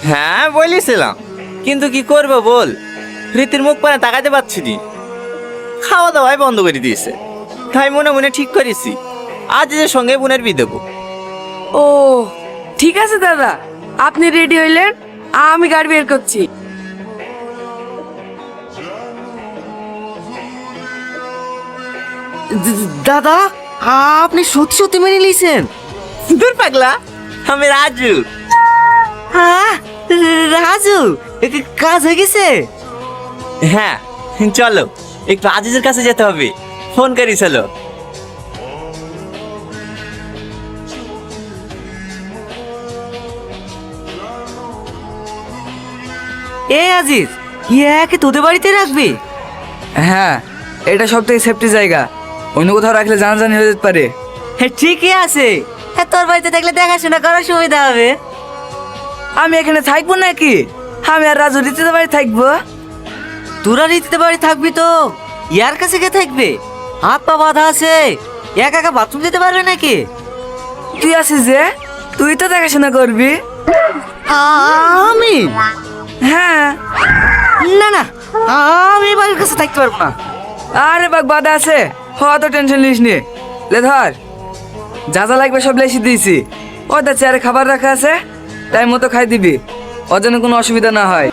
হ্যাঁ বলেছিলাম, কিন্তু কি করবো বল, রীতির মুখ পানে তাকাতে পারছি নি। খাওয়া দাওয়াই বন্ধ করে দিয়েছে। তাই মনে মনে ঠিক করেছি আজ যে সঙ্গে বোনের বিয়ে দেবো। ও ঠিক আছে দাদা, আপনি রেডি হইলেন, আমি গাড়ি বের করছি। দাদা, আপনি সত্যি সত্যি মেনে নিয়েছেন? দূর পাগলা, আমি রাজু। হ্যাঁ, রাজু, কাজ হয়ে গেছে? হ্যাঁ চলো, একটু আজিজের কাছে যেতে হবে, ফোন করি চলো। এ আজিজ, একে তোদের বাড়িতে রাখবি? হ্যাঁ, এটা সব থেকে সেফটি জায়গা, অন্য কোথাও রাখলে জানাজানি হয়ে যেতে পারে। হ্যাঁ ঠিকই আছে। হ্যাঁ, তোর বাড়িতে থাকলে দেখাশোনা করার সুবিধা হবে। আমি এখানে থাকবো নাকি? আমি আর রাজু রীতিতে বাড়ি থাকবো। তোরা রীতিতে বাড়ি থাকবি তো ইয়ার কাছে কে থাকবে? হাত পা বাঁধা আছে, একা একা বাথরুম যেতে পারবে নাকি? তুই আছিস যে, তুই তো দেখাশোনা করবি। আমি? হ্যাঁ। না না, আমি বাড়ির কাছে থাকতে পারবো না। আরে বাক বাধা আছে, অত টেনশন নিস নি। লে ধর, যা যা লাগবে সব লেসি দিয়েছি। ওদের চেয়ারে খাবার রাখা আছে, টাইম মতো খাই দিবি, ওর যেন কোনো অসুবিধা না হয়।